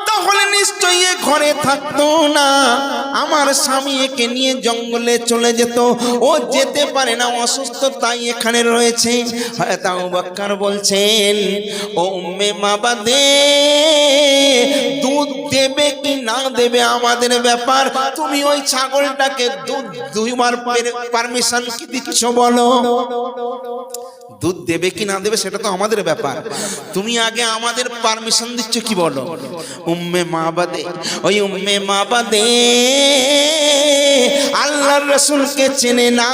তাহলে নিশ্চয়ই ঘরে থাকতো না, আমার স্বামী একে নিয়ে জঙ্গলে চলে যেত, ও যেতে পারে না, অসুস্থ, তাই এখানে রয়েছে। হযরত আবু বকর বলছেন, ও উম্মে মাবাদে, দুধ দেবে কি না দেবে আমাদের ব্যাপার, তুমি ওই ছাগলটাকে দুধ দুইবার পারমিশন কি দিচ্ছ বলো? দুধ দেবে কি না দেবে সেটা তো আমাদের ব্যাপার, তুমি আগে আমাদের পারমিশন দিচ্ছ কি বলো? উম্মে মাবাদে, ওই উম্মে মাবাদে আল্লাহর রাসূলকে চেনে না,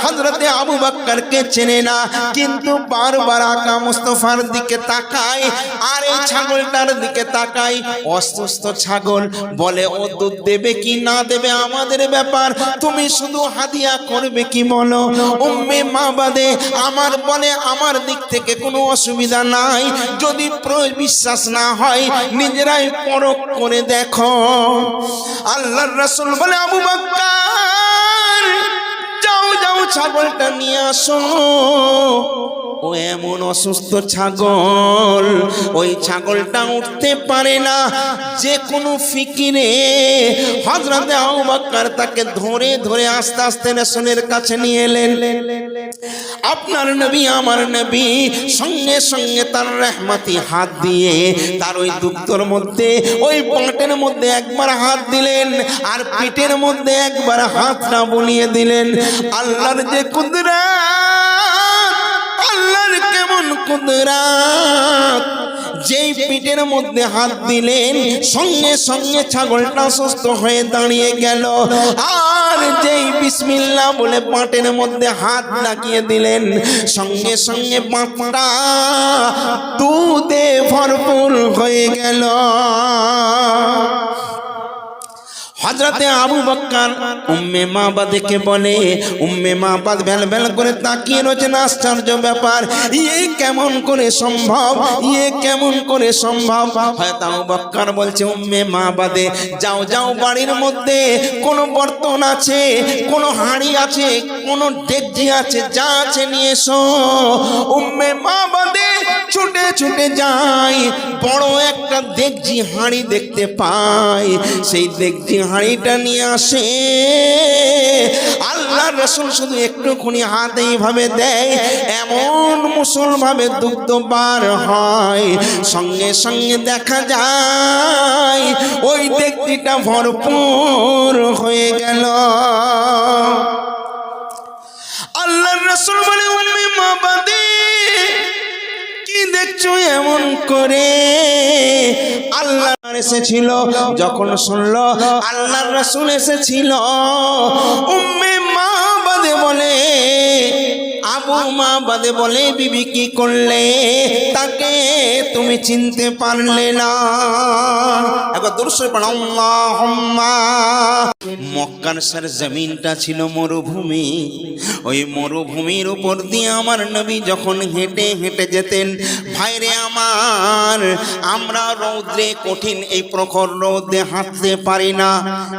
হযরতে আবু বকরকে চেনে না, কিন্তু বারবার আকা মুস্তাফার দিকে তাকায় আর এই ছাগলটার দিকে তাকায়, অসুস্থ ছাগল। বলে, ও দুধ দেবে কি না দেবে আমাদের ব্যাপার, তুমি শুধু হাদিয়া করবে কি বলো? উম্মে মাবাদে আমার বলে, আমার দিক থেকে কোনো অসুবিধা নাই, যদি বিশ্বাস না হয় নিজেরাই পরখ করে দেখো। আল্লাহর রাসূল বলে, আবু বকর, যাও যাও ছাগলটা নিয়ে আসো। ও এমন অসুস্থ ছাগল, ওই ছাগলটা উঠতে পারে না। যে কোনো ফিকিরে হযরতে আবু বকর তাকে ধরে ধরে আস্তে আস্তে রাসূলের কাছে নিয়ে এলেন। আপনার নবী আমার নবী সঙ্গে সঙ্গে তার রহমতি হাত দিয়ে তার ওই দুঃখের মধ্যে, ওই পাটের মধ্যে একবার হাত দিলেন, আর পিঠের মধ্যে একবার হাতটা বুলিয়ে দিলেন। আল্লাহর যে কুদরত, আল্লাহর কেমন কুদরত! যেই পিঠের মধ্যে হাত দিলেন সঙ্গে সঙ্গে ছাগলটা সুস্থ হয়ে দাঁড়িয়ে গেল। আর যেই বিসমিল্লাহ বলে পাটের মধ্যে হাত লাগিয়ে দিলেন সঙ্গে সঙ্গে পাটটা দুধে ভরপুর হয়ে গেল। হযরতে আবু বকর উম্মে মাবাদকে বলে, উম্মে মাবাদ ভেল ভেল করে তাকিয়ে রয়েছেন, আশ্চর্য ব্যাপার, ইয়ে কেমন করে সম্ভব, ইয়ে কেমন করে সম্ভব? হযরত আবু বকর বলছে, উম্মে মাবাদে যাও যাও, বাড়ির মধ্যে কোনো বর্তন আছে, কোনো হাঁড়ি আছে, কোনো ডেকচি আছে, যা আছে নিয়ে এসো। উম্মে মাবাদে ছুটে ছুটে যায়, বড় একটা ডেকচি হাঁড়ি দেখতে পায়, সেই ডেকচি হাঁড়িটা নিয়ে আসে। আল্লাহর রাসূল শুধু একটুখানি হাত এইভাবে দেয়, এমন মুসলভাবে দুগ্ধ বার হয়, সঙ্গে সঙ্গে দেখা যায় ওই ডেকচিটা ভরপুর হয়ে গেল। আল্লাহর রাসূল বলে, উম্মে মাবাদে কি দেখছো এমন করে? আল্লাহ এসেছিল, যখন শুনলো আল্লাহর রাসূল এসেছিল, উম্মে মাবাদে বলে, আবু মাবাদে বলে, বিবি কি করলে? তাকে তুমি চিনতে পারলে না? একবার দরুদ শরীফ পড়ো, আল্লাহুম্মা। মক্কার জমিনটা ছিল মরুভূমি, ওই মরুভূমির উপর দিয়ে আমার নবী যখন হেঁটে হেঁটে যেতেন, ভাইরে আমার, আমরা রৌদ্রে কঠিন এই প্রখর রৌদ্রে হাঁটতে পারি না,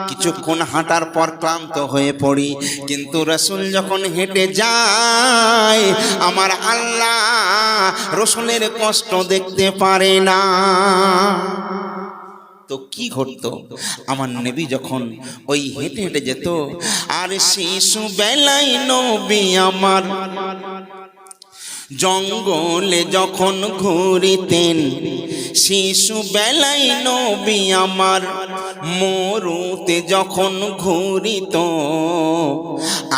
কিছুক্ষণ হাঁটার পর ক্লান্ত হয়ে পড়ি, কিন্তু রাসূল যখন হেঁটে যায় আমার আল্লাহ রাসূলের কষ্ট দেখতে পারে না। তো কি ঘটতো? আমার নবী যখন ওই হেঁটে হেঁটে যেত, আর শিশু বেলায় নবী আমার জঙ্গলে যখন ঘুরিতেন, শিশু বেলায় নবী আমার মরুতে যখন ঘুরিত,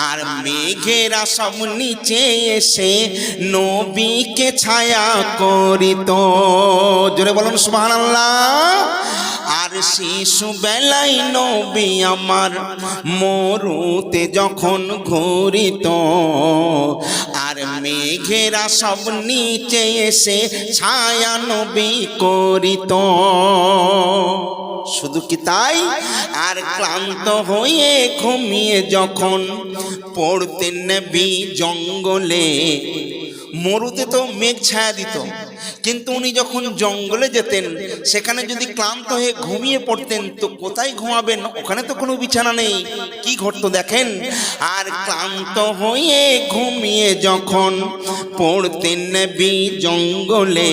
আর মেঘেরা সব নিচে এসে নবীকে ছায়া করিত। জোরে বলুন সুবহানাল্লাহ। আর শিশু বেলায় নবী আমার মরুতে যখন ঘুরিত, আর মেঘেরা সব নিচে এসে ছায়া নবী করিত। শুধু কি তাই, আর ক্লান্ত হয়ে ঘুমিয়ে যখন পড়তেন নবী জঙ্গলে, মরুতে তো মেঘ ছায়া দিত, কিন্তু উনি যখন জঙ্গলে যেতেন সেখানে যদি ক্লান্ত হয়ে ঘুমিয়ে পড়তেন তো কোথায় ঘুমাবেন? ওখানে তো কোনো বিছানা নেই। কি ঘটতো দেখেন, আর ক্লান্ত হয়ে ঘুমিয়ে যখন পড়তেন নবী জঙ্গলে,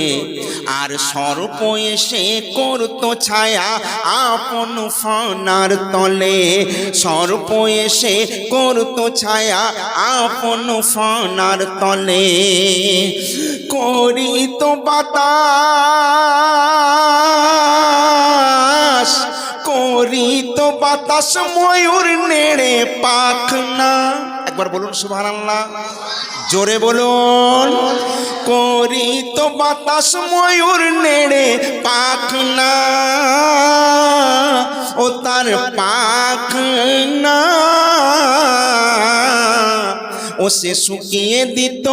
আর সর্প এসে করতো ছায়া আপন ফানার তলে, সর্প এসে করতো ছায়া আপন ফানার তলে, করিত বাতাস, করিত বাতাস ময়ূর নেড়ে পাখনা। একবার বলুন সুবহানাল্লাহ, জোরে বলুন। করিত বাতাস ময়ূর নেড়ে পাখনা, ও তার পাখনা ও সে শুকিয়ে দিত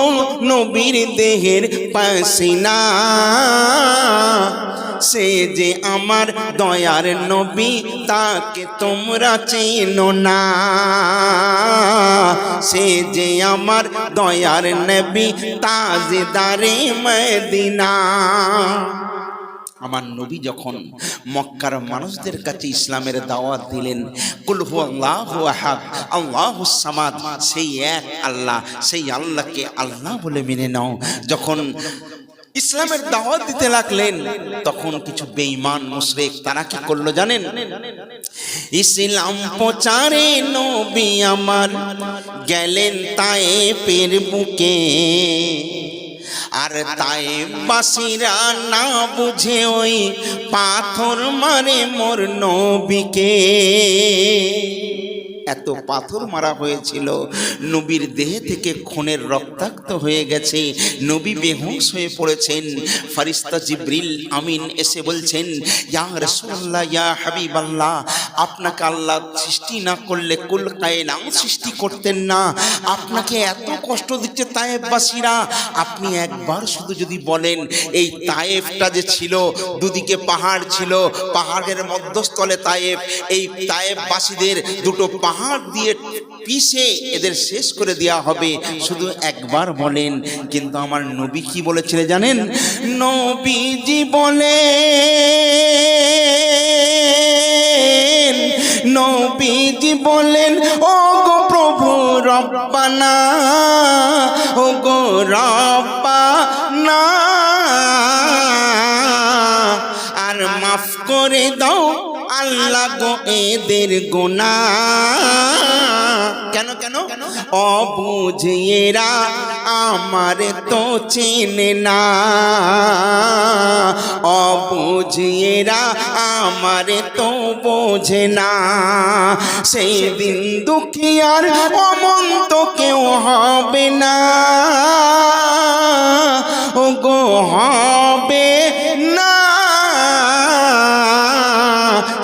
নবীর দেহের পাসিনা। সে যে আমার দয়ার নবী, তাকে তোমরা চেনো না। সে যে আমার দয়ার নবী, তাজদারে মদিনা। আমার নবী যখন মক্কার মানুষদের কাছে ইসলামের দাওয়াত দিলেন, কুল হুয়াল্লাহু আহাদ আল্লাহুস সামাদ, সেই এক আল্লাহ, সেই আল্লাহকে আল্লাহ বলে মেনে নাও। যখন ইসলামের দাওয়াত দিতে লাগলেন, তখন কিছু বেঈমান মুশরিক তারা কি করলো জানেন? ইসলাম প্রচারে নবী আমার গেলেন তায়েফের বুকে, আর তায়েফবাসীরা না বুঝে ওই পাথর মারে মোর নবীকে। এত পাথর মারা হয়েছিল, নবীর দেহ থেকে খুনের রক্তাক্ত হয়ে গেছে, নবী বেহুশ হয়ে পড়েছেন। ফেরেশতা জিবরিল আমিন এসে বলছেন, ইয়া রাসূলুল্লাহ, ইয়া হাবিবাল্লাহ, আপনাকে আল্লাহ সৃষ্টি না করলে কুল কায়নাত সৃষ্টি করতেন না। আপনাকে এত কষ্ট দিচ্ছে তায়েফবাসীরা, আপনি একবার শুধু যদি বলেন, এই তায়েফটা যে ছিল, দুদিকে পাহাড় ছিল, পাহাড়ের মধ্যস্থলে তায়েফ, এই তায়েফবাসীদের দুটো পাহাড় দিয়ে পিষে এদের শেষ করে দেওয়া হবে, শুধু একবার বলেন। কিন্তু আমার নবী কি বলেছিলেন জানেন? নবীজি বলেন, ও গো প্রভু রব্বানা, ও গো রব্বানা, আর মাফ করে দাও আল্লাহ গো এদের গুনাহ। কেন কেন? অবুঝেরা আমার তো চেনে না, অবুঝেরা আমার তো বোঝে না। সেই দিন দুঃখী আর অমন্ত কেউ হবে না, ও গো হবে না।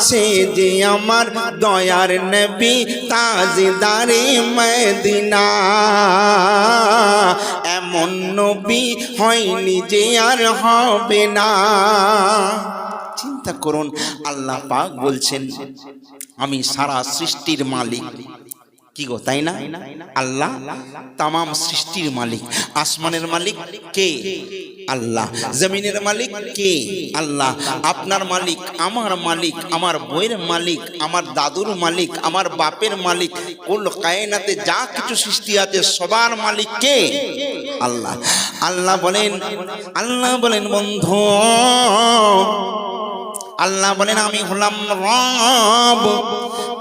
সে যে আমার দয়ার নবী তাজদারে মদিনা, এমন নবী হয়নি যে আর হবে না। চিন্তা করুন, আল্লাহ পাক বলছেন আমি সারা সৃষ্টির মালিক। কি গো, তাই না? আল্লাহ তামাম সৃষ্টির মালিক। আসমানের মালিক কে? আল্লাহ। জমিনের মালিক কে? আল্লাহ। আপনার মালিক, আমার মালিক, আমার বইয়ের মালিক, আমার দাদুর মালিক, আমার বাপের মালিক, কুল কায়নাতে যা কিছু সৃষ্টি আছে সবার মালিক কে? আল্লাহ। আল্লাহ বলেন বন্ধু, আল্লাহ বলেন আমি হলাম রব,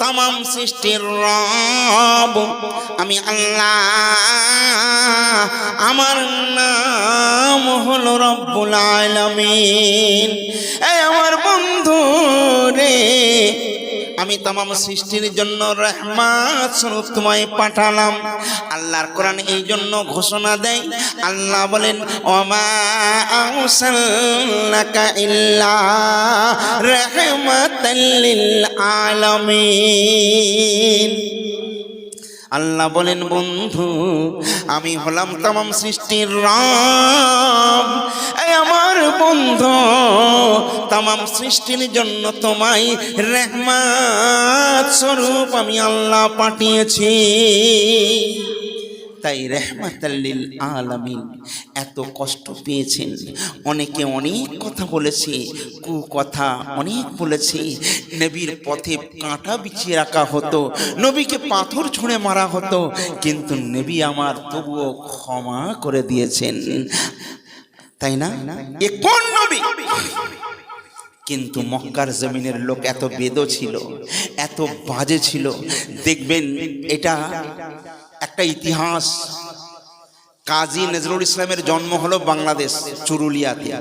তামাম সৃষ্টির রব আমি আল্লাহ। আমার নাম হলো রব্বুল আলামিন। এই আমার বন্ধু রে, আমি তামাম সৃষ্টির জন্য রহমত স্বরূপ তোমায় পাঠালাম। আল্লাহর কোরআন এই জন্য ঘোষণা দেয়, আল্লাহ বলেন ওমা আরসালনাকা ইল্লা রাহমাতাল লিল আলামিন। আল্লাহ বলেন বন্ধু আমি হলাম তামাম সৃষ্টির রব। এই আমার বন্ধু, তামাম সৃষ্টির জন্য তোমায় রহমত স্বরূপ আমি আল্লাহ পাঠিয়েছি। তাই রহমাতাল লিল আলামিন। এত কষ্ট পেয়েছেন, অনেকে অনেক কথা বলেছে, কুকথা অনেক বলেছে, নবীর পথে কাঁটা বিছিয়ে রাখা হতো, নবীকে পাথর ছুঁড়ে মারা হতো, কিন্তু নবী আমার তবুও ক্ষমা করে দিয়েছেন, তাই না? এ কোন নবী? কিন্তু মক্কার জমিনের লোক এত বেদ ছিল, এত বাজে ছিল। দেখবেন এটা একটা ইতিহাস। কাজী নজরুল ইসলামের জন্ম হলো বাংলাদেশ চুরুলিয়াতে,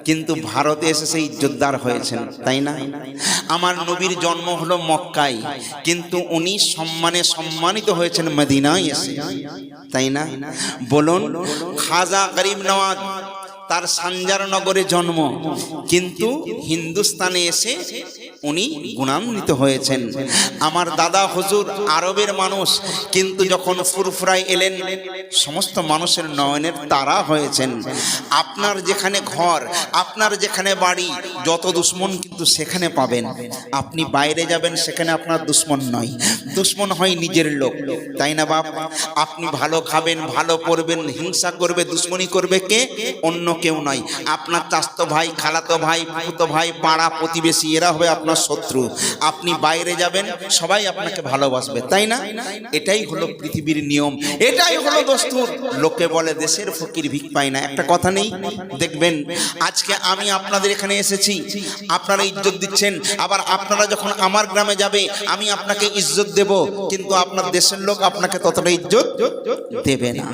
কিন্তু ভারতে এসে সেই ইজ্জতদার হয়েছেন, তাই না? আমার নবীর জন্ম হলো মক্কায়, কিন্তু উনি সম্মানে সম্মানিত হয়েছেন মদিনায় এসে, তাই না? বলুন, খাজা গরিব নওয়াজ তার সানজার নগরে জন্ম, কিন্তু হিন্দুস্তানে এসে উনি গুণান্বিত হয়েছেন। আমার দাদা হুজুর আরবের মানুষ, কিন্তু যখন ফুরফুরায় এলেন সমস্ত মানুষের নয়নের তারা হয়েছেন। আপনার যেখানে ঘর, আপনার যেখানে বাড়ি, যত দুশ্মন কিন্তু সেখানে পাবেন। আপনি বাইরে যাবেন, সেখানে আপনার দুশ্মন নয়, দুশ্মন হয় নিজের লোক, তাই না বাপ? আপনি ভালো খাবেন, ভালো পড়বেন, হিংসা করবে, দুশ্মনী করবে কে? অন্য কেউ নয়, আপনার চাস্তো ভাই, খালাতো ভাই, ফুফুতো ভাই, পাড়া প্রতিবেশী, এরা হবে আপনার শত্রু। আপনি বাইরে যাবেন, সবাই আপনাকে ভালোবাসবে, তাই না? এটাই হলো পৃথিবীর নিয়ম, এটাই হলো দস্তুর। লোকে বলে দেশের ফকির ভিক পায় না, একটা কথা নেই? দেখবেন আজকে আমি আপনাদের এখানে এসেছি, আপনারা ইজ্জত দিচ্ছেন, আবার আপনারা যখন আমার গ্রামে যাবে আমি আপনাকে ইজ্জত দেব, কিন্তু আপনার দেশের লোক আপনাকে ততটা ইজ্জত দেবে না।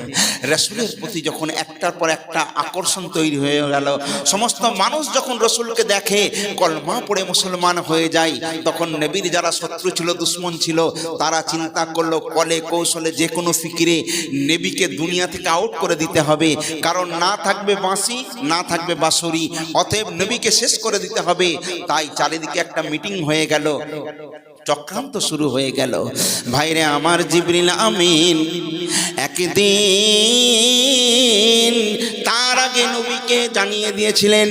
রাসূলের প্রতি যখন একটার পর একটা আকর্ষণ তৈরি হয়ে গেল, সমস্ত মানুষ যখন রাসূলকে দেখে কলমা পড়ে মুসলমান হয়ে যায়, তখন নবীর যারা শত্রু ছিল, দুশ্মন ছিল, তারা চিন্তা করলো কলে কৌশলে যে কোনো ফিকিরে নবীকে দুনিয়া থেকে আউট করে দিতে হবে, কারণ না থাকবে বাঁশি, না থাকবে বাঁশরি, অতএব নবীকে শেষ করে দিতে হবে। তাই চারিদিকে একটা মিটিং হয়ে গেল, চক্রান্ত শুরু হয়ে গেল। ভাইরে আমার, জিবরিল আমিন একদিন তার আগে নবীকে জানিয়ে দিয়েছিলেন